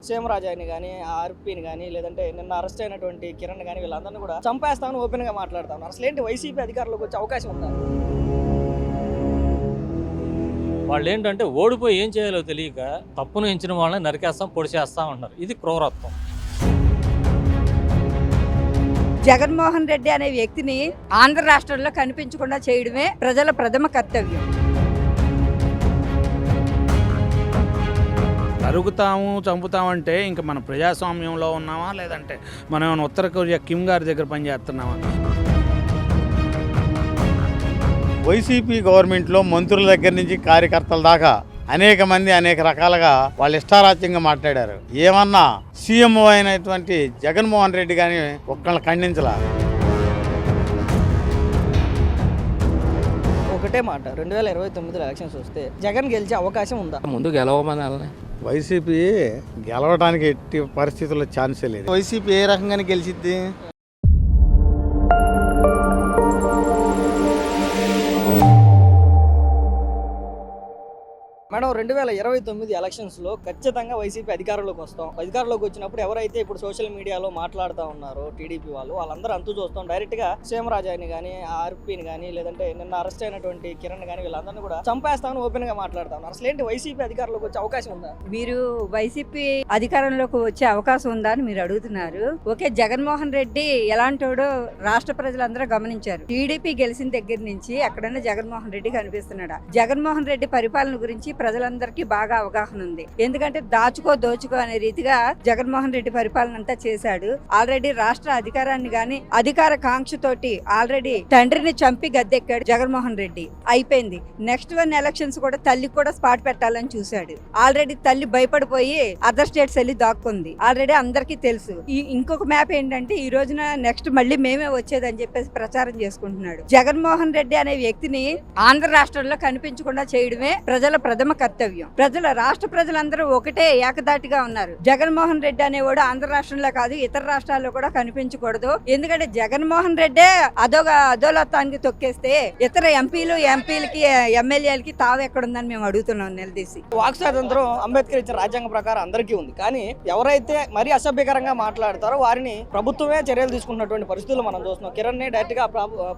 సీఎంరాజాని కానీ, ఆర్పీని కానీ, లేదంటే నిన్న అరెస్ట్ అయినటువంటి కిరణ్ కానీ వీళ్ళందరినీ కూడా చంపేస్తామని ఓపెన్ గా మాట్లాడతాం. అసలు ఏంటి వైసీపీ అధికారంలోకి వచ్చే అవకాశం ఉందా? వాళ్ళు ఏంటంటే ఓడిపోయి ఏం చేయాలో తెలియక తప్పును ఎంచిన వాళ్ళని నరికేస్తాం, పొడిచేస్తాం అంటారు. ఇది క్రూరత్వం. జగన్మోహన్ రెడ్డి అనే వ్యక్తిని ఆంధ్ర రాష్ట్రంలో కనిపించకుండా చేయడమే ప్రజల ప్రథమ కర్తవ్యం. నరుగుతాము చంపుతామంటే ఇంకా మన ప్రజాస్వామ్యంలో ఉన్నామా, లేదంటే మనం ఏమైనా ఉత్తర కొరియా కిమ్ గారి దగ్గర పనిచేస్తున్నామా? వైసీపీ గవర్నమెంట్లో మంత్రుల దగ్గర నుంచి కార్యకర్తల దాకా అనేక మంది అనేక రకాలుగా వాళ్ళు ఇష్టారాజ్యంగా మాట్లాడారు. ఏమన్నా సీఎం అయినటువంటి జగన్మోహన్ రెడ్డి కానీ ఒక్కళ్ళని ఖండించలా. ఒకటే మాట, 2029 ఎలక్షన్స్ వస్తే జగన్ గెలిచే అవకాశం ఉందా? ముందు గెలవమని వైసీపీ గెలవడానికి ఎట్టి పరిస్థితుల్లో ఛాన్సే లేదు. వైసీపీ ఏ రకంగానే గెలిచిద్ది? మేడం, 2029 ఎలక్షన్స్లో ఖచ్చితంగా వైసీపీ అధికారంలోకి వస్తాం. అధికారంలోకి వచ్చినప్పుడు ఎవరైతే ఇప్పుడు సోషల్ మీడియాలో మాట్లాడుతూ ఉన్నారో టీడీపీ వాళ్ళందరూ అంతు చూస్తాం. డైరెక్ట్గా సీఎంరాజాని కానీ, ఆర్పీని కానీ, లేదంటే నిన్న అరెస్ట్ అయినటువంటి కిరణ్ కానీ వీళ్ళందరినీ కూడా చంపేస్తామని ఓపెన్గా మాట్లాడతాం. అసలు ఏంటి వైసీపీ అధికారంలోకి వచ్చే అవకాశం ఉందా? మీరు వైసీపీ అధికారంలోకి వచ్చే అవకాశం ఉందా అని మీరు అడుగుతున్నారు. ఓకే, జగన్మోహన్ రెడ్డి ఎలాంటోడో రాష్ట్ర ప్రజలందరూ గమనించారు. టీడీపీ గెలిచిన దగ్గర నుంచి ఎక్కడైనా జగన్మోహన్ రెడ్డి కనిపిస్తున్నాడా? జగన్మోహన్ రెడ్డి పరిపాలన గురించి ప్రజలందరికీ బాగా అవగాహన ఉంది. ఎందుకంటే దోచుకో అనే రీతిగా జగన్మోహన్ రెడ్డి పరిపాలన అంతా చేశాడు. ఆల్రెడీ రాష్ట్ర అధికారాన్ని గాని అధికార కాంక్షతోటి ఆల్రెడీ తండ్రిని చంపి గద్దెక్కాడు జగన్మోహన్ రెడ్డి. అయిపోయింది. నెక్స్ట్ 1 ఎలక్షన్స్ కూడా తల్లికి కూడా స్పాట్ పెట్టాలని చూశాడు. ఆల్రెడీ తల్లి భయపడిపోయి అదర్ స్టేట్స్ వెళ్ళి దాక్కుంది. ఆల్రెడీ అందరికీ తెలుసు. ఇంకొక మ్యాప్ ఏంటంటే ఈ రోజున నెక్స్ట్ మళ్ళీ మేమే వచ్చేదని చెప్పేసి ప్రచారం చేసుకుంటున్నాడు. జగన్మోహన్ రెడ్డి అనే వ్యక్తిని ఆంధ్ర రాష్ట్రంలో కనిపించకుండా చేయడమే ప్రజల ప్రథమ కర్తవ్యం. రాష్ట్ర ప్రజలందరూ ఒకటే ఏకదాటిగా ఉన్నారు. జగన్మోహన్ రెడ్డి అనేవాడు ఆంధ్ర రాష్ట్రంలో కాదు ఇతర రాష్ట్రాల్లో కూడా కనిపించకూడదు. ఎందుకంటే జగన్మోహన్ రెడ్డే అధోలోకానికి తొక్కేస్తే ఇతర ఎంపీలకి ఎమ్మెల్యేలకి తావు ఎక్కడుందని మేము అడుగుతున్నాం నిలదీసి. వాక్ స్వాతంత్రం అంబేద్కర్ ఇచ్చిన రాజ్యాంగ ప్రకారం అందరికీ ఉంది. కానీ ఎవరైతే మరీ అసభ్యకరంగా మాట్లాడతారో వారిని ప్రభుత్వమే చర్యలు తీసుకున్నటువంటి పరిస్థితులు మనం చూస్తున్నాం. కిరణ్ ని డైరెక్ట్ గా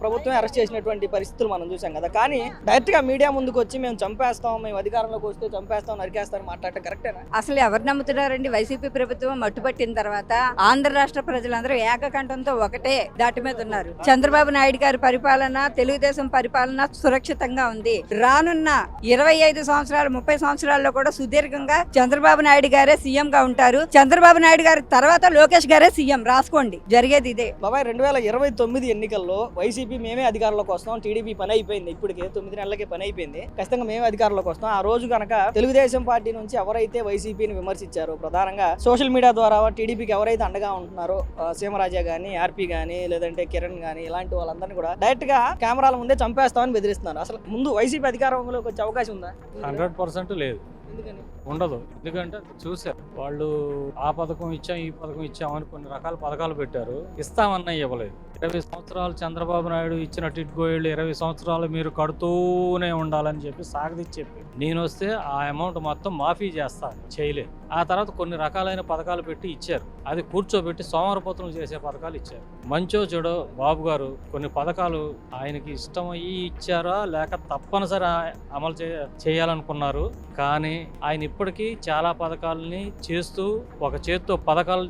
ప్రభుత్వమే అరెస్ట్ చేసినటువంటి పరిస్థితులు మనం చూసాం కదా. కానీ డైరెక్ట్ గా మీడియా ముందుకు వచ్చి మేము చంపేస్తాం, మేము అధికారంలోకి వస్తే చంపేస్తాం, నరికేస్తాం మాట్లాడటం కరెక్టేనా? అసలు ఎవరు నమ్ముతున్నారండి? వైసీపీ ప్రభుత్వం మట్టుపట్టిన తర్వాత ఆంధ్ర రాష్ట్ర ప్రజలందరూ ఏకకంఠంతో ఒకటే దాటి మీద ఉన్నారు. చంద్రబాబు నాయుడు గారి పరిపాలన, తెలుగుదేశం పరిపాలన సురక్షితంగా ఉంది. రానున్న 25 సంవత్సరాలు 30 సంవత్సరాల్లో కూడా సుదీర్ఘంగా చంద్రబాబు నాయుడు గారే సీఎం గా ఉంటారు. చంద్రబాబు నాయుడు గారి తర్వాత లోకేష్ గారే సీఎం. రాసుకోండి, జరిగేది ఇదే. బాబాయ్, 2029 ఎన్నికల్లో వైసీపీ మేమే అధికారంలోకి వస్తాం, టీడీపీ పని అయిపోయింది, ఇప్పటికే 9 నెలలకే పని అయిపోయింది, ఖచ్చితంగా మేమే అధికారంలోకి వస్తాం. ఆ రోజు కనుక తెలుగుదేశం పార్టీ నుంచి ఎవరైతే వైసీపీని విమర్శించారో, ప్రధానంగా సోషల్ మీడియా ద్వారా టీడీపీకి ఎవరైతే అండగా ఉంటున్నారో, సీఎంరాజా గానీ, ఆర్పీ గానీ, లేదంటే కిరణ్ గానీ, ఇలాంటి వాళ్ళందరినీ కూడా డైరెక్ట్ గా కెమెరాల ముందే చంపేస్తామని బెదిరిస్తున్నారు. అసలు ముందు వైసీపీ అధికారంలోకి వచ్చే అవకాశం ఉందా? 100% లేదు, ఉండదు. ఎందుకంటే చూసారు వాళ్ళు ఆ పథకం ఇచ్చాం, ఈ పథకం ఇచ్చామని కొన్ని రకాల పథకాలు పెట్టారు. ఇస్తామన్నా ఇవ్వలేదు. 20 సంవత్సరాలు చంద్రబాబు నాయుడు ఇచ్చిన టిట్ గోయళ్ళు 20 సంవత్సరాలు మీరు కడుతూనే ఉండాలని చెప్పి సాగదీసి చెప్పి నేను వస్తే ఆ అమౌంట్ మొత్తం మాఫీ చేస్తా, చేయలేదు. ఆ తర్వాత కొన్ని రకాలైన పథకాలు పెట్టి ఇచ్చారు. అది కూర్చోబెట్టి సోమరపత్రం చేసే పథకాలు ఇచ్చారు. మంచో చెడో బాబు గారు కొన్ని పథకాలు ఆయనకి ఇష్టమయ్యి ఇచ్చారా లేక తప్పనిసరి అమలు చేయాలనుకున్నారు. కానీ ఆయన ఇప్పటికీ చాలా పథకాలని చేస్తూ ఒక చేత్తో పథకాలు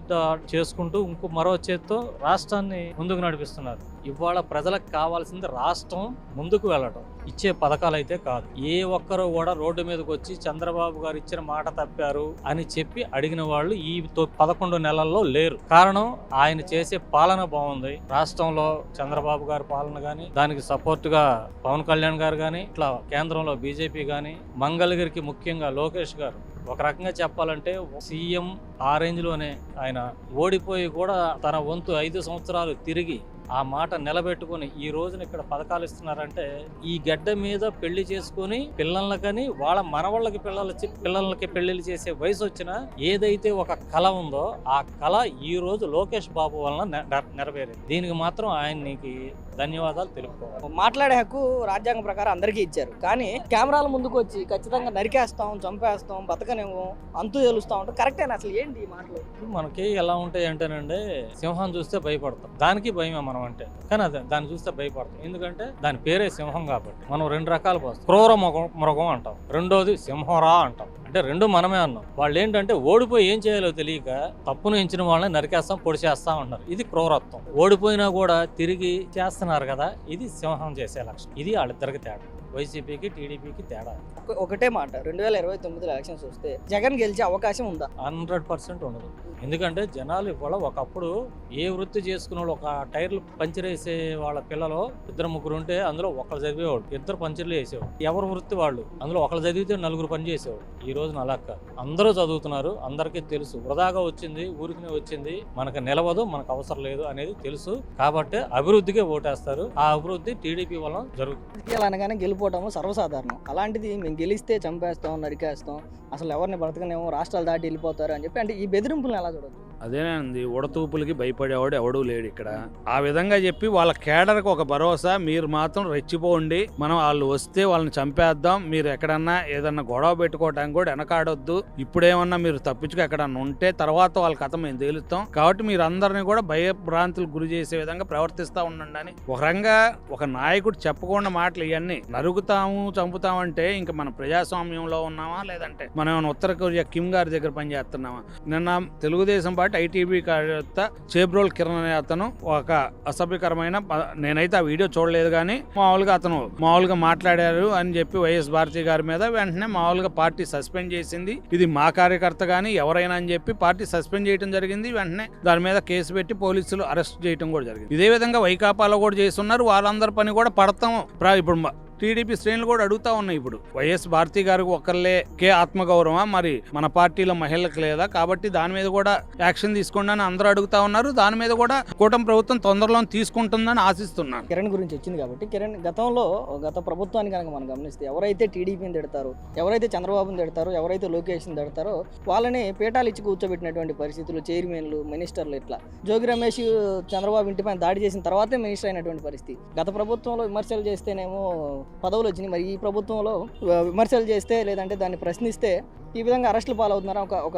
చేసుకుంటూ మరో చేత్తో రాష్ట్రాన్ని ముందుకు నడిపిస్తున్నారు. ఇవాళ ప్రజలకు కావాల్సింది రాష్ట్రం ముందుకు వెళ్ళడం, ఇచ్చే పథకాలు అయితే కాదు. ఏ ఒక్కరు కూడా రోడ్డు మీదకి వచ్చి చంద్రబాబు గారు ఇచ్చిన మాట తప్పారు అని చెప్పి అడిగిన వాళ్ళు ఈ 11 నెలల్లో లేరు. కారణం ఆయన చేసే పాలన బాగుంది. రాష్ట్రంలో చంద్రబాబు గారి పాలన గాని, దానికి సపోర్ట్ గా పవన్ కళ్యాణ్ గారు గాని, ఇట్లా కేంద్రంలో బీజేపీ గాని, మంగళగిరికి ముఖ్యంగా లోకేష్ గారు ఒక రకంగా చెప్పాలంటే సీఎం ఆ రేంజ్ లోనే ఆయన ఓడిపోయి కూడా తన వంతు 5 సంవత్సరాలు తిరిగి ఆ మాట నిలబెట్టుకుని ఈ రోజున ఇక్కడ పథకాలు ఇస్తున్నారంటే ఈ గడ్డ మీద పెళ్లి చేసుకుని పిల్లలకని వాళ్ళ మనవాళ్ళకి పిల్లలకి పెళ్లిళ్ళు చేసే వయసు వచ్చినా ఏదైతే ఒక కళ ఉందో ఆ కళ ఈ రోజు లోకేష్ బాబు వలన నెరవేరింది. దీనికి మాత్రం ఆయనకి ధన్యవాదాలు తెలుపుకోవాలి. మాట్లాడే హక్కు రాజ్యాంగం ప్రకారం అందరికీ ఇచ్చారు, కానీ కెమెరాల ముందుకు వచ్చి ఖచ్చితంగా నరికేస్తాం, చంపేస్తాం, బతకనేమో, అంతు తెలుస్తా ఉంటాం. కరెక్టేనా? అసలు ఏంటి ఈ మాటలు? మనకి ఎలా ఉంటాయి అంటేనండి, సింహం చూస్తే భయపడతాం, దానికి భయమే మనం అంటే, కానీ అదే దాన్ని చూస్తే భయపడతాం. ఎందుకంటే దాని పేరే సింహం కాబట్టి. మనం రెండు రకాలు పోస్తాం. క్రూర మృగం అంటాం, రెండోది సింహరా అంటాం. అంటే రెండు మనమే అన్నాం. వాళ్ళు ఏంటంటే ఓడిపోయి ఏం చేయాలో తెలియక తప్పును ఎంచిన వాళ్ళని నరికేస్తాం, పొడిచేస్తాం అన్నారు. ఇది క్రూరత్వం. ఓడిపోయినా కూడా తిరిగి చేస్తున్నారు కదా, ఇది సింహం చేసే లక్షణం. ఇది వాళ్ళిద్దరికి తేడా, వైసీపీకి టీడీపీకి తేడా. ఒకటే మాట, 2029 ఎలక్షన్స్ వస్తే జగన్ గెలిచే అవకాశం ఉందా? 100% ఉండదు. ఎందుకంటే జనాలు ఇవాళ ఒకప్పుడు ఏ వృత్తి చేసుకునే వాళ్ళు, ఒక టైర్లు పంచర్ వేసే వాళ్ళ పిల్లలు 2-3 ఉంటే అందులో ఒకళ్ళు చదివేవాడు, 2 పంచర్లు వేసేవాడు. ఎవరి వృత్తి వాళ్ళు, అందులో ఒకళ్ళు చదివితే 4 పని చేసేవాడు. ఈ రోజున అలా కాదు, అందరూ చదువుతున్నారు, అందరికీ తెలుసు వృధాగా వచ్చింది, ఊరికినే వచ్చింది, మనకు నిలవదు, మనకు అవసరం లేదు అనేది తెలుసు. కాబట్టి అభివృద్ధికే ఓటేస్తారు. ఆ అభివృద్ధి టీడీపీ వల్ల జరుగుతుంది. అనగానే గెలిపోవటము సర్వసాధారణం. అలాంటిది మేము గెలిస్తే చంపేస్తాం, నరికేస్తాం, అసలు ఎవరిని బ్రతకనేమో, రాష్ట్రాలు దాటి వెళ్ళిపోతారు అని చెప్పి, అంటే ఈ బెదిరింపులను ఎలా చూడొచ్చు? అదేనండి, ఉడతూపులకి భయపడేవాడు ఎవడూ లేడు ఇక్కడ. ఆ విధంగా చెప్పి వాళ్ళ కేడర్కి ఒక భరోసా, మీరు మాత్రం రెచ్చిపోండి, మనం వాళ్ళు వస్తే వాళ్ళని చంపేద్దాం, మీరు ఎక్కడన్నా ఏదన్నా గొడవ పెట్టుకోవడానికి కూడా వెనకాడొద్దు, ఇప్పుడేమన్నా మీరు తప్పించుకు ఎక్కడన్నా ఉంటే తర్వాత వాళ్ళ కథ మేము తేలుస్తాం, కాబట్టి మీరు అందరినీ కూడా భయభ్రాంతులకు గురి చేసే విధంగా ప్రవర్తిస్తూ ఉండండి అని ఒక రంగా ఒక నాయకుడు చెప్పకుండా మాటలు ఇవన్నీ. నరుగుతాము, చంపుతామంటే ఇంకా మన ప్రజాస్వామ్యంలో ఉన్నామా, లేదంటే మనం ఏమైనా ఉత్తర కొరియా కిమ్ గారి దగ్గర పనిచేస్తున్నామా? నిన్న తెలుగుదేశం పార్టీ ఐటీబీ కార్యకర్త చేబ్రోల్ కిరణ్ అనే అతను ఒక అసభ్యకరమైన, నేనైతే ఆ వీడియో చూడలేదు కానీ మామూలుగా మాట్లాడారు అని చెప్పి వైఎస్ భారతి గారి మీద వెంటనే మామూలుగా పార్టీ సస్పెండ్ చేసింది. ఇది మా కార్యకర్త కానీ ఎవరైనా అని చెప్పి పార్టీ సస్పెండ్ చేయడం జరిగింది. వెంటనే దాని మీద కేసు పెట్టి పోలీసులు అరెస్ట్ చేయడం కూడా జరిగింది. ఇదే విధంగా వైకాపాలో కూడా చేస్తున్నారు. వాళ్ళందరి పని కూడా పడతాం. ఇప్పుడు టీడీపీ శ్రేణులు కూడా అడుగుతా ఉన్నాయి, ఇప్పుడు వైఎస్ భారతి గారికి ఒక్కళ్ళకే ఆత్మగౌరవం, మరి మన పార్టీలో మహిళలకు లేదా, కాబట్టి దాని మీద కూడా యాక్షన్ తీసుకోండి అని అందరూ అడుగుతా ఉన్నారు. దాని మీద కూడా కూటమి ప్రభుత్వం తొందరలో తీసుకుంటుందని ఆశిస్తున్నాను. కిరణ్ గురించి వచ్చింది కాబట్టి, కిరణ్ గత ప్రభుత్వాన్ని కనుక మనం గమనిస్తే ఎవరైతే టీడీపీని తిడతారో, ఎవరైతే చంద్రబాబుని తిడతారో, ఎవరైతే లోకేష్ని తిడతారో వాళ్ళని పీఠాలు ఇచ్చి కూర్చోబెట్టినటువంటి పరిస్థితులు, చైర్మన్లు, మినిస్టర్లు, ఇట్లా జోగి రమేష్ చంద్రబాబు ఇంటిపైన దాడి చేసిన తర్వాతే మినిస్టర్ అయినటువంటి పరిస్థితి. గత ప్రభుత్వంలో విమర్శలు చేస్తేనేమో పదవులు వచ్చినాయి, మరి ఈ ప్రభుత్వంలో విమర్శలు చేస్తే లేదంటే దాన్ని ప్రశ్నిస్తే ఈ విధంగా అరెస్టులు పాలవుతున్నారా? ఒక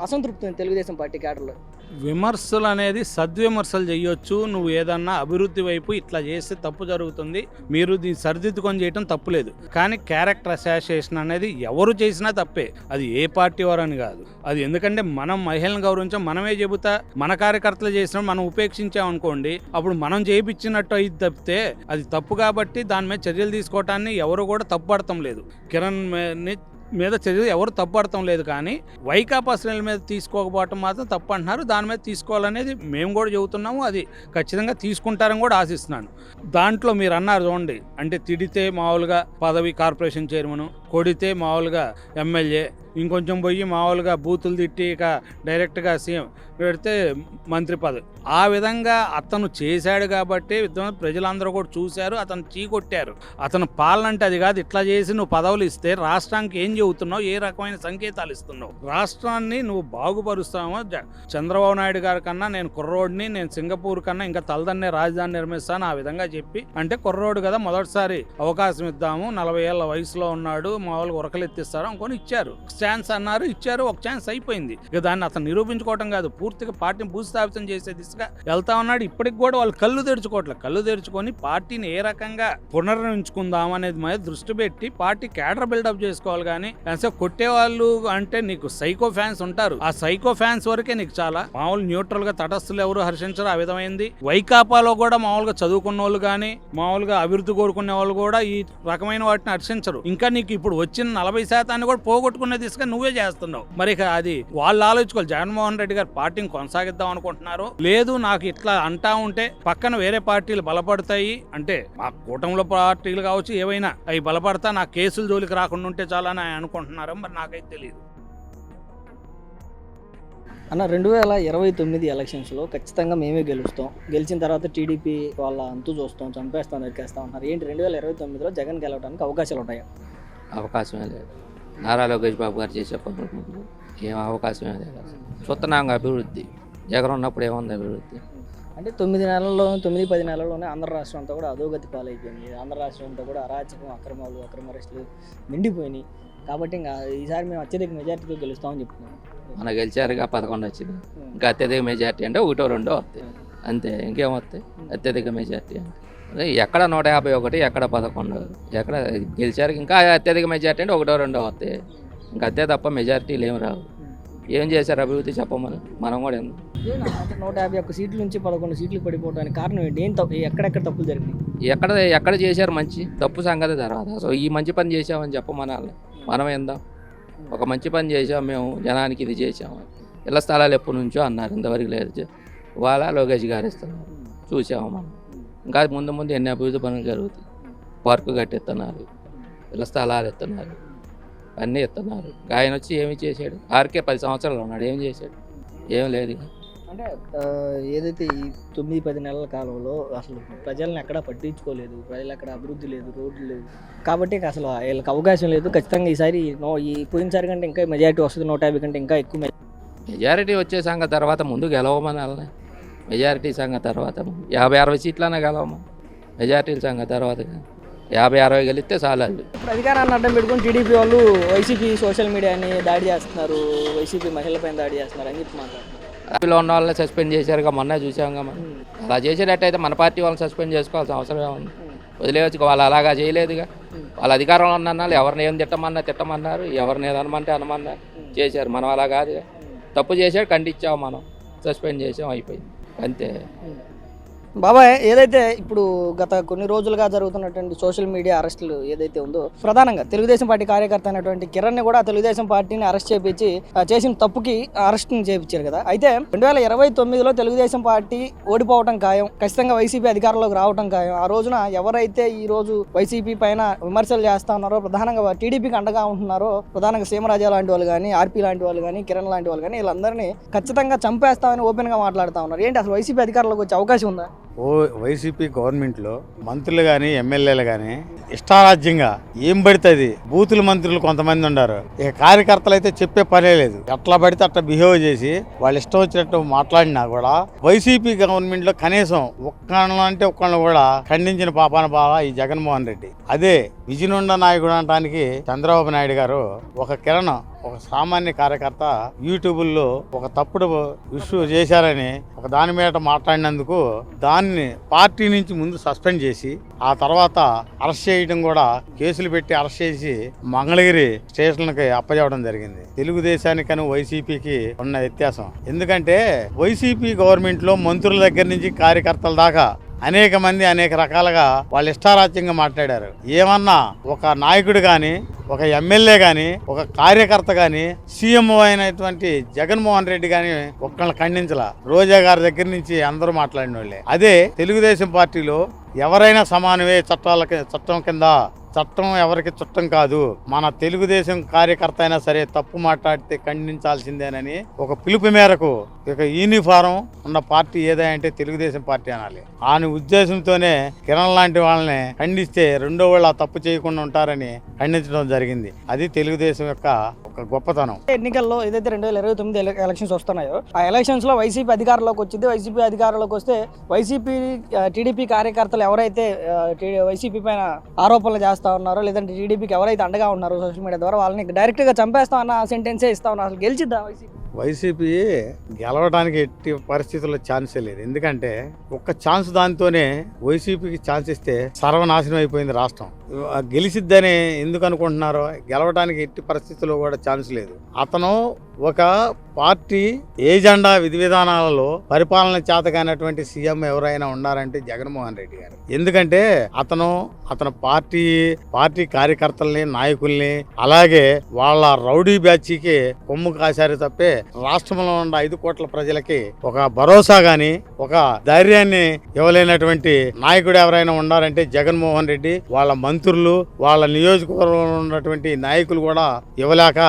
అసంతృప్తి ఉంది తెలుగుదేశం పార్టీ క్యాడర్లో. విమర్శలు అనేది సద్విమర్శలు చేయొచ్చు. నువ్వు ఏదన్నా అభివృద్ధి వైపు ఇట్లా చేస్తే తప్పు జరుగుతుంది, మీరు దీన్ని సరిదిద్దుకొని చేయటం తప్పులేదు. కానీ క్యారెక్టర్ అసాసియేషన్ అనేది ఎవరు చేసినా తప్పే, అది ఏ పార్టీ వారని కాదు. అది ఎందుకంటే మనం మహిళలను గౌరవించాం, మనమే చెబుతా మన కార్యకర్తలు చేసినా మనం ఉపేక్షించామనుకోండి, అప్పుడు మనం చేయించినట్టు అయింది తప్పితే అది తప్పు. కాబట్టి దాని మీద చర్యలు తీసుకోవటాన్ని ఎవరు కూడా తప్పుపడటం లేదు. కిరణ్ మీద చర్యలు ఎవరు తప్పుపడటం లేదు, కానీ వైకాపా శ్రేణుల మీద తీసుకోకపోవటం మాత్రం తప్పు అంటున్నారు. దాని మీద తీసుకోవాలనేది మేము కూడా చెబుతున్నాము, అది ఖచ్చితంగా తీసుకుంటారని కూడా ఆశిస్తున్నాను. దాంట్లో మీరు అన్నారు చూడండి, అంటే తిడితే మామూలుగా పదవి కార్పొరేషన్ చైర్మన్, కొడితే మామూలుగా ఎమ్మెల్యే, ఇంకొంచెం పోయి మామూలుగా బూతులు తిట్టి ఇక డైరెక్ట్గా సీఎం పెడితే మంత్రి పదవి. ఆ విధంగా అతను చేశాడు కాబట్టి ప్రజలందరూ కూడా చూశారు, అతను చీకొట్టారు. అతను పాలన అంటే అది కాదు, ఇట్లా చేసి నువ్వు పదవులు ఇస్తే రాష్ట్రానికి ఏం చెబుతున్నావు, ఏ రకమైన సంకేతాలు ఇస్తున్నావు, రాష్ట్రాన్ని నువ్వు బాగుపరుస్తావో. చంద్రబాబు నాయుడు గారి కన్నా నేను కుర్రోడిని, నేను సింగపూర్ కన్నా ఇంకా తలదన్నే రాజధాని నిర్మిస్తాను ఆ విధంగా చెప్పి, అంటే కుర్రోడు కదా మొదటిసారి అవకాశం ఇద్దాము, 40 ఏళ్ళ వయసులో ఉన్నాడు, మామూలుగా ఉరకలు ఎత్తిస్తారు అనుకొని ఇచ్చారు. ఛాన్స్ అన్నారు, ఇచ్చారు, ఒక ఛాన్స్ అయిపోయింది. ఇక దాన్ని అతను నిరూపించుకోవటం కాదు, పూర్తిగా పార్టీని భూస్థాపితం చేసే దిశగా వెళ్తా ఉన్నాడు. ఇప్పటికి కూడా వాళ్ళు కళ్ళు తెరుచుకొని పార్టీని ఏ రకంగా పునర్నిర్మించుకుందాం అనేది మీద దృష్టి పెట్టి పార్టీ క్యాడర్ బిల్డప్ చేసుకోవాలి. కానీ కొట్టే వాళ్ళు అంటే నీకు సైకో ఫ్యాన్స్ ఉంటారు, ఆ సైకో ఫ్యాన్స్ వరకే నీకు చాలా. మామూలు న్యూట్రల్ గా తటస్థులు ఎవరు హర్షించరు. ఆ విధమైంది వైకాపాలో కూడా మామూలుగా చదువుకున్న వాళ్ళు కానీ మామూలుగా అభివృద్ధి కోరుకునే వాళ్ళు కూడా ఈ రకమైన వాటిని హర్షించరు. ఇంకా నీకు ఇప్పుడు వచ్చిన 40% కూడా పోగొట్టుకునే దిశగా నువ్వే చేస్తున్నావు. మరి అది వాళ్ళు ఆలోచించుకోవాలి. జగన్మోహన్ రెడ్డి గారు పార్టీని కొనసాగిద్దాం అనుకుంటున్నారు, లేదు నాకు ఇట్లా అంటా ఉంటే పక్కన వేరే పార్టీలు బలపడతాయి, అంటే మా కూటమిలో పార్టీలు కావచ్చు ఏవైనా అవి బలపడతా, నా కేసులు జోలికి రాకుండా ఉంటే చాలా అని అనుకుంటున్నారు. మరి నాకైతే తెలియదు. అన్న 2029 ఎలక్షన్స్లో ఖచ్చితంగా మేమే గెలుస్తాం, గెలిచిన తర్వాత టీడీపీ వాళ్ళ అంతు చూస్తాం, చంపేస్తాం, నరికేస్తాం అంటున్నారు. ఏంటి 2029లో జగన్ గెలవడానికి అవకాశాలు ఉంటాయా? అవకాశమే లేదు. నారా లోకేష్ బాబు గారు చేసే పనులు ఏం అవకాశమే లేదు. చూస్తున్నాం అభివృద్ధి, జగన్ ఉన్నప్పుడు ఏముంది అభివృద్ధి? అంటే 9-10 నెలల్లోనే ఆంధ్ర రాష్ట్రం అంతా కూడా అధోగతి పాలైపోయింది. ఆంధ్ర రాష్ట్రం అంతా కూడా అరాచకం, అక్రమ అరెస్టులు నిండిపోయినాయి. కాబట్టి ఇంకా ఈసారి మేము అత్యధిక మెజార్టీతో గెలుస్తామని చెప్తున్నాం. మన గెలిచారుగా 11 వచ్చింది, ఇంకా అత్యధిక మెజార్టీ అంటే 1-2 వస్తాయి అంతే, ఇంకేం వస్తాయి అత్యధిక మెజార్టీ అంటే. అదే ఎక్కడ 151, ఎక్కడ 11, ఎక్కడ గెలిచారు ఇంకా అత్యధిక మెజార్టీ అంటే 1-2 వస్తాయి, ఇంకా అంతే తప్ప మెజార్టీలు ఏమి రావు. ఏం చేశారు అభివృద్ధి చెప్పమని మనం కూడా ఎందుకు? అంటే 151 సీట్ల నుంచి 11 సీట్లు పడిపోవడానికి కారణం ఏంటి? ఎక్కడెక్కడ తప్పులు జరిగినాయి? ఎక్కడ చేశారు మంచి? తప్పు సంగతి తర్వాత అసలు ఈ మంచి పని చేసామని చెప్పమనాలి. మనం ఏందాం ఒక మంచి పని చేసాం, మేము జనానికి ఇది చేసాము. ఇళ్ల స్థలాలు ఎప్పటి నుంచో అన్నారు, ఇంతవరకు లేదు. వాళ్ళ లోకేష్ గారు ఇస్తున్నారు, చూసాము మనం. ఇంకా ముందు ఎన్ని అభివృద్ధి పనులు జరుగుతాయి. పార్కు కట్టిస్తున్నారు, ఇళ్ల స్థలాలు ఇస్తున్నారు, అన్నీ ఇస్తున్నారు. ఆయన వచ్చి ఏమి చేశాడు? ఆర్కే 10 సంవత్సరాలు ఉన్నాడు, ఏం చేశాడు? ఏం లేదు. అంటే ఏదైతే ఈ 9-10 నెలల కాలంలో అసలు ప్రజల్ని ఎక్కడా పట్టించుకోలేదు, ప్రజలు ఎక్కడ అభివృద్ధి లేదు, రోడ్లు లేవు. కాబట్టి అసలు వీళ్ళకి అవకాశం లేదు. ఖచ్చితంగా ఈసారి ఈ పోయినసారి కంటే ఇంకా మెజారిటీ వస్తుంది, 150 కంటే ఇంకా ఎక్కువ మెజారిటీ వచ్చే సంగతి తర్వాత ముందు గెలవమని. మెజారిటీ సంగతి తర్వాత 50-60 సీట్లనే గెలవమా. మెజారిటీల సంగతి తర్వాత 50-60 గెలిస్తే చాలు. ఇప్పుడు అధికారాన్ని అడ్డం పెట్టుకుని టీడీపీ వాళ్ళు వైసీపీ సోషల్ మీడియాని దాడి చేస్తున్నారు, వైసీపీ మహిళలపైన దాడి చేస్తున్నారు అని చెప్పి మాట్లాడుతున్నారు. పార్టీలో ఉన్న వాళ్ళని సస్పెండ్ చేశారుగా, మొన్న చూసాంగా. మనం అలా చేసేటట్టయితే మన పార్టీ వాళ్ళని సస్పెండ్ చేసుకోవాల్సిన అవసరం ఏముంది? వదిలేవచ్చు. వాళ్ళు అలాగా చేయలేదుగా. వాళ్ళ అధికారంలో ఉన్న ఎవరిని ఏం తిట్టమన్నారు, ఎవరిని ఏదనమంటే అనమన్నారు, చేశారు. మనం అలా కాదుగా. తప్పు చేశాడు, ఖండించాము, మనం సస్పెండ్ చేసాం, అయిపోయింది అంతే. బాబాయ్, ఏదైతే ఇప్పుడు గత కొన్ని రోజులుగా జరుగుతున్నటువంటి సోషల్ మీడియా అరెస్టులు ఏదైతే ఉందో, ప్రధానంగా తెలుగుదేశం పార్టీ కార్యకర్త అయినటువంటి కిరణ్ ని కూడా తెలుగుదేశం పార్టీని అరెస్ట్ చేయించి చేసిన తప్పుకి అరెస్ట్ చేయించారు కదా. అయితే 2029లో తెలుగుదేశం పార్టీ ఓడిపోవడం ఖాయం, ఖచ్చితంగా వైసీపీ అధికారంలోకి రావడం ఖాయం. ఆ రోజున ఎవరైతే ఈ రోజు వైసీపీ పైన విమర్శలు చేస్తా ఉన్నారో, ప్రధానంగా టీడీపీకి అండగా ఉంటున్నారో, ప్రధానంగా సీమరాజా లాంటి వాళ్ళు కానీ, ఆర్పీ లాంటి వాళ్ళు కానీ, కిరణ్ లాంటి వాళ్ళు కానీ, వీళ్ళందరినీ ఖచ్చితంగా చంపేస్తామని ఓపెన్ గా మాట్లాడుతూ ఉన్నారు. ఏంటి అసలు వైసీపీ అధికారంలోకి వచ్చే అవకాశం ఉందా? వైసీపీ గవర్నమెంట్లో మంత్రులు కానీ, ఎమ్మెల్యేలు కానీ ఇష్టారాజ్యంగా ఏం పడుతుంది. బూతుల మంత్రులు కొంతమంది ఉన్నారు. ఇక కార్యకర్తలు అయితే చెప్పే పనే లేదు. ఎట్లా పడితే అట్లా బిహేవ్ చేసి వాళ్ళు ఇష్టం వచ్చినట్టు మాట్లాడినా కూడా వైసీపీ గవర్నమెంట్లో కనీసం ఒక్కళ్ళు కూడా ఖండించిన పాపాన బాగా ఈ జగన్మోహన్ రెడ్డి. అదే విజయనుండ నాయకుడు అనడానికి చంద్రబాబు నాయుడు గారు ఒక కిరణ్, ఒక సామాన్య కార్యకర్త యూట్యూబ్లో ఒక తప్పుడు ఇష్యూ చేశారని ఒక దాని మీద మాట్లాడినందుకు దాన్ని పార్టీ నుంచి ముందు సస్పెండ్ చేసి ఆ తర్వాత అరెస్ట్ చేయడం కూడా, కేసులు పెట్టి అరెస్ట్ చేసి మంగళగిరి స్టేషన్కి అప్పచెప్పడం జరిగింది. తెలుగుదేశానికను వైసీపీకి ఉన్న వ్యత్యాసం ఎందుకంటే వైసీపీ గవర్నమెంట్లో మంత్రుల దగ్గర నుంచి కార్యకర్తల దాకా అనేక మంది అనేక రకాలుగా వాళ్ళు ఇష్టారాజ్యంగా మాట్లాడారు. ఏమన్నా ఒక నాయకుడు కానీ, ఒక ఎమ్మెల్యే కానీ, ఒక కార్యకర్త కానీ, సీఎంఓ అయినటువంటి జగన్మోహన్ రెడ్డి కానీ ఒక్కళ్ళని ఖండించలా. రోజా గారి దగ్గర నుంచి అందరూ మాట్లాడిన వాళ్ళే. అదే తెలుగుదేశం పార్టీలో ఎవరైనా సమానమే చట్టం కింద. చట్టం ఎవరికి చుట్టం కాదు. మన తెలుగుదేశం కార్యకర్త అయినా సరే తప్పు మాట్లాడితే ఖండించాల్సిందేనని ఒక పిలుపు మేరకు ఇక యూనిఫారం ఉన్న పార్టీ ఏదంటే తెలుగుదేశం పార్టీ అనాలి. ఆ ఉద్దేశంతోనే కిరణ్ లాంటి వాళ్ళని ఖండిస్తే రెండో వాళ్ళు ఆ తప్పు చేయకుండా ఉంటారని ఖండించడం జరిగింది. అది తెలుగుదేశం యొక్క ఒక గొప్పతనం. ఎన్నికల్లో ఏదైతే 2029 ఎలక్షన్స్ వస్తున్నాయో, ఆ ఎలక్షన్స్ లో వైసీపీ అధికారంలోకి వచ్చింది. వైసీపీ అధికారంలోకి వస్తే వైసీపీ టీడీపీ కార్యకర్తలు ఎవరైతే వైసీపీ పైన ఆరోపణలు చేస్తా ఉన్నారో, లేదంటే టీడీపీకి ఎవరైతే అండగా ఉన్నారో సోషల్ మీడియా ద్వారా, వాళ్ళని డైరెక్ట్ గా చంపేస్తామన్న సెంటెన్సే ఇస్తా ఉన్నారు. అసలు గెలిచిద్దా వైసీపీ? గెలవడానికి ఎట్టి పరిస్థితుల్లో ఛాన్సే లేదు. ఎందుకంటే ఒక్క ఛాన్స్ దాంతోనే వైసీపీకి ఛాన్స్ ఇస్తే సర్వనాశనం అయిపోయింది రాష్ట్రం. గెలిచిద్దని ఎందుకు అనుకుంటున్నారో? గెలవడానికి ఎట్టి పరిస్థితుల్లో కూడా ఛాన్స్ లేదు. అతను ఒక పార్టీ ఏజెండా విధి విధానాలలో పరిపాలన చేతగానటువంటి సీఎం ఎవరైనా ఉన్నారంటే జగన్మోహన్ రెడ్డి గారు. ఎందుకంటే అతను పార్టీ కార్యకర్తల్ని, నాయకుల్ని, అలాగే వాళ్ళ రౌడీ బ్యాచ్కి కొమ్ము కాశారు తప్పే రాష్ట్రంలో ఉన్న 5 కోట్ల ప్రజలకి ఒక భరోసా గాని, ఒక ధైర్యాన్ని ఇవ్వలేనటువంటి నాయకుడు ఎవరైనా ఉన్నారంటే జగన్మోహన్ రెడ్డి. వాళ్ళ మంత్రులు, వాళ్ళ నియోజకవర్గంలో ఉన్నటువంటి నాయకులు కూడా ఇవ్వలేక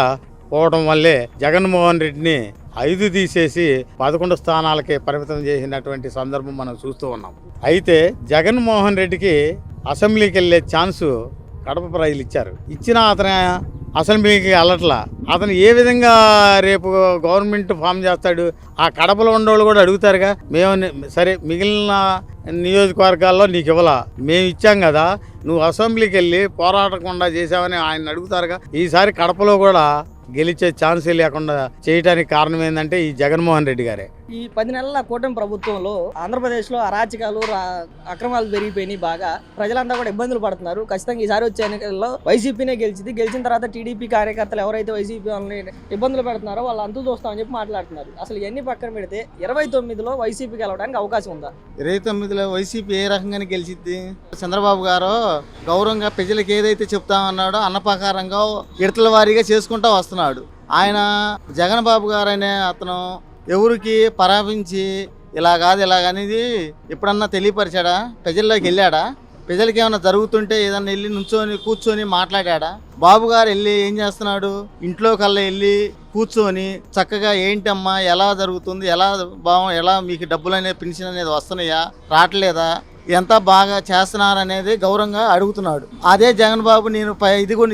పోవడం వల్లే జగన్మోహన్ రెడ్డిని 5 తీసేసి 11 స్థానాలకే పరిమితం చేసినటువంటి సందర్భం మనం చూస్తూ ఉన్నాం. అయితే జగన్మోహన్ రెడ్డికి అసెంబ్లీకి వెళ్ళే ఛాన్సు కడప ప్రజలు ఇచ్చారు. ఇచ్చిన అతను అసెంబ్లీకి వెళ్ళట్లా. అతను ఏ విధంగా రేపు గవర్నమెంట్ ఫామ్ చేస్తాడు? ఆ కడపలో ఉండేవాళ్ళు కూడా అడుగుతారుగా, మేము సరే మిగిలిన నియోజకవర్గాల్లో నీకు ఇవ్వలా, మేము ఇచ్చాం కదా, నువ్వు అసెంబ్లీకి వెళ్ళి పోరాడకుండా చేసావని ఆయన అడుగుతారుగా. ఈసారి కడపలో కూడా గెలిచే ఛాన్సే లేకుండా చేయడానికి కారణం ఏంటంటే ఈ జగన్మోహన్ రెడ్డి గారే. ఈ 10 నెలల కూటమి ప్రభుత్వంలో ఆంధ్రప్రదేశ్లో అరాచకాలు అక్రమాలు పెరిగిపోయినాయి బాగా. ప్రజలంతా కూడా ఇబ్బందులు పడుతున్నారు. ఖచ్చితంగా ఈసారి వచ్చే ఎన్నికల్లో వైసీపీనే గెలిచింది. గెలిచిన తర్వాత టీడీపీ కార్యకర్తలు ఎవరైతే వైసీపీ వాళ్ళని ఇబ్బందులు పెడుతున్నారో వాళ్ళు అంతు చూస్తామని చెప్పి మాట్లాడుతున్నారు. అసలు ఇవన్నీ పక్కన పెడితే 29లో వైసీపీ గెలవడానికి అవకాశం ఉందా? 29లో వైసీపీ ఏ రకంగానే గెలిచిద్ది? చంద్రబాబు గారు గౌరవంగా ప్రజలకు ఏదైతే చెప్తామన్నాడో అన్న ప్రకారంగా విడతల వారీగా చేసుకుంటూ వస్తున్నాడు. ఆయన జగన్ బాబు గారు అనే అతను ఎవరికి పరాపించి ఇలా కాదు ఇలాగనేది ఎప్పుడన్నా తెలియపరిచాడా? ప్రజల్లోకి వెళ్ళాడా? ప్రజలకి ఏమైనా జరుగుతుంటే ఏదన్నా వెళ్ళి నుంచొని కూర్చొని మాట్లాడా? బాబు గారు వెళ్ళి ఏం చేస్తున్నాడు? ఇంట్లో కల్లా వెళ్ళి కూర్చొని చక్కగా ఏంటమ్మా ఎలా జరుగుతుంది, ఎలా మీకు డబ్బులు అనేది పెన్షన్ అనేది వస్తున్నాయా రావట్లేదా, ఎంత బాగా చేస్తున్నారనేది గౌరవంగా అడుగుతున్నాడు. అదే జగన్ బాబు నేను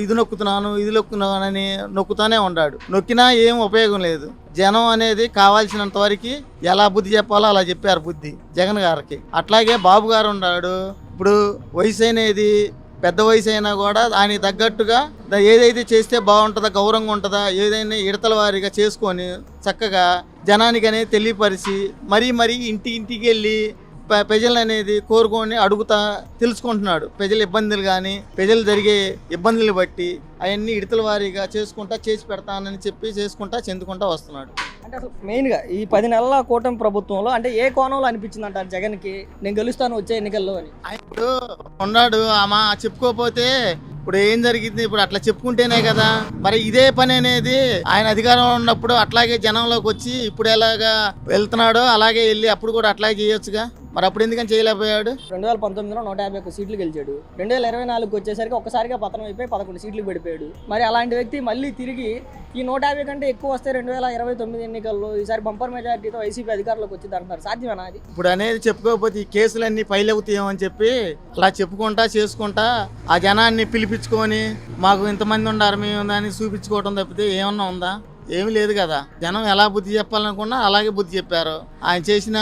ఇది నొక్కుతున్నాను ఇది నొక్కుతున్నానని నొక్కుతానే ఉన్నాడు. నొక్కినా ఏం ఉపయోగం లేదు. జనం అనేది కావాల్సినంత వరకు ఎలా బుద్ధి చెప్పాలో అలా చెప్పారు బుద్ధి జగన్ గారికి. అట్లాగే బాబు గారు ఉన్నాడు. ఇప్పుడు వయసు అనేది పెద్ద వయసు అయినా కూడా ఆయనకి తగ్గట్టుగా ఏదైతే చేస్తే బాగుంటుందా, గౌరవంగా ఉంటుందా, ఏదైనా ఇడతల వారీగా చేసుకొని చక్కగా జనానికి అనేది తెలియపరిచి మరీ ఇంటికి వెళ్ళి ప్రజలు అనేది కోరుకొని అడుగుతా తెలుసుకుంటున్నాడు. ప్రజల ఇబ్బందులు కానీ ప్రజలు జరిగే ఇబ్బందులు బట్టి అవన్నీ ఇడతల వారీగా చేసి పెడతానని చెప్పి చెందుకుంటా వస్తున్నాడు. అంటే అసలు మెయిన్గా ఈ 10 నెలల కూటమి ప్రభుత్వంలో అంటే ఏ కోణంలో అనిపించింది అంటారు జగన్కి నేను గెలుస్తాను వచ్చే ఎన్నికల్లో అని? ఆయన ఇప్పుడు ఉన్నాడు ఆమె చెప్పుకోకపోతే ఇప్పుడు ఏం జరిగింది? ఇప్పుడు అట్లా చెప్పుకుంటేనే కదా. మరి ఇదే పని అనేది ఆయన అధికారంలో ఉన్నప్పుడు అట్లాగే జనంలోకి వచ్చి ఇప్పుడు ఎలాగా వెళ్తున్నాడో అలాగే వెళ్ళి అప్పుడు కూడా అట్లాగే చేయొచ్చుగా. మరి అప్పుడు ఎందుకని చేయలేకపోయాడు? 2019లో 151 సీట్లు గెలిచాడు. 2024కి వచ్చేసరికి ఒక్కసారిగా పతనం అయిపోయి 11 సీట్లు పడిపోయాడు. మరి అలాంటి వ్యక్తి మళ్ళీ తిరిగి ఈ 150 కంటే ఎక్కువ వస్తే 2029 ఎన్నికల్లో ఈసారి బంపర్ మెజారిటీతో వైసీపీ అధికారంలోకి వచ్చింది అంటున్నారు. సాధ్యమేనా అది? ఇప్పుడు అనేది చెప్పుకోకపోతే ఈ కేసులన్నీ పైలవుతాయేమని చెప్పి అలా చెప్పుకుంటా చేసుకుంటా ఆ జనాన్ని పిలిపించుకొని మాకు ఇంతమంది ఉన్నారు మేము దాన్ని చూపించుకోవడం తప్పితే ఏమన్నా ఉందా? ఏమీ లేదు కదా. జనం ఎలా బుద్ధి చెప్పాలనుకున్నా అలాగే బుద్ధి చెప్పారు. ఆయన చేసిన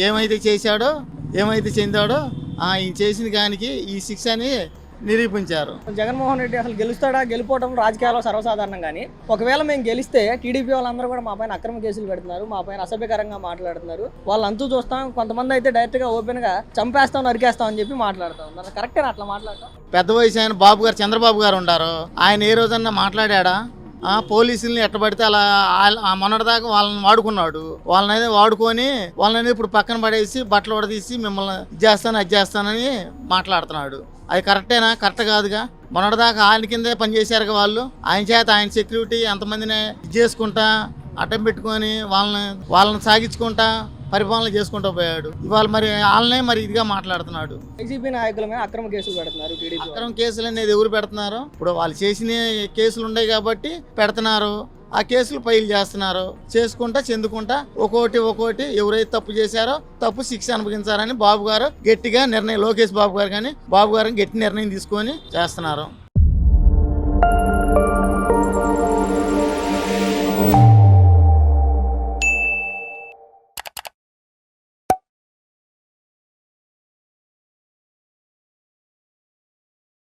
ఏమైతే చేశాడో ఏమైతే చెందాడో ఆయన చేసిన దానికి ఈ శిక్షని నిరూపించారు. జగన్మోహన్ రెడ్డి అసలు గెలుస్తాడా? గెలిపోవడం రాజకీయాల్లో సర్వసాధారణం. కానీ ఒకవేళ మేము గెలిస్తే టీడీపీ వాళ్ళందరూ కూడా మా పైన అక్రమ కేసులు పెడుతున్నారు, మా పైన అసభ్యకరంగా మాట్లాడుతున్నారు, వాళ్ళు అంతూ చూస్తాం, కొంతమంది అయితే డైరెక్ట్గా ఓపెన్గా చంపేస్తాం నరికేస్తాం అని చెప్పి మాట్లాడుతాం. మరి కరెక్టేనా అట్లా మాట్లాడతాం? పెద్ద వయసు ఆయన బాబు గారు చంద్రబాబు గారు ఉంటారు. ఆయన ఏ రోజన్నా మాట్లాడా? పోలీసుల్ని ఎట్టబడితే అలా మొన్నటిదాకా వాళ్ళని వాడుకున్నాడు. వాళ్ళని వాడుకొని వాళ్ళని ఇప్పుడు పక్కన పడేసి బట్టలు వడదీసి మిమ్మల్ని అది చేస్తానని మాట్లాడుతున్నాడు. అది కరెక్టేనా? కరెక్ట్ కాదుగా. మొన్నటిదాకా ఆయన కిందే పనిచేశారుగా వాళ్ళు. ఆయన చేత ఆయన సెక్యూరిటీ ఎంతమందిని చేసుకుంటా అడ్డం పెట్టుకొని వాళ్ళని సాగించుకుంటా పరిపాలన చేసుకుంటూ పోయాడు. ఇవాళ మరి వాళ్ళనే మరి ఇదిగా మాట్లాడుతున్నాడు. వైసీపీ నాయకుల మీద అక్రమ కేసులు పెడుతున్నారు. అక్రమ కేసులు అనేది ఎవరు పెడుతున్నారు? ఇప్పుడు వాళ్ళు చేసిన కేసులు ఉన్నాయి కాబట్టి పెడుతున్నారు. ఆ కేసులు ఫైల్ చేస్తున్నారు. చెందుకుంటా ఒక్కోటి ఎవరైతే తప్పు చేశారో తప్పు శిక్ష అనుభవించారని బాబు గారు గట్టిగా నిర్ణయం, లోకేష్ బాబు గారు కానీ బాబు గారు గట్టి నిర్ణయం తీసుకొని చేస్తున్నారు.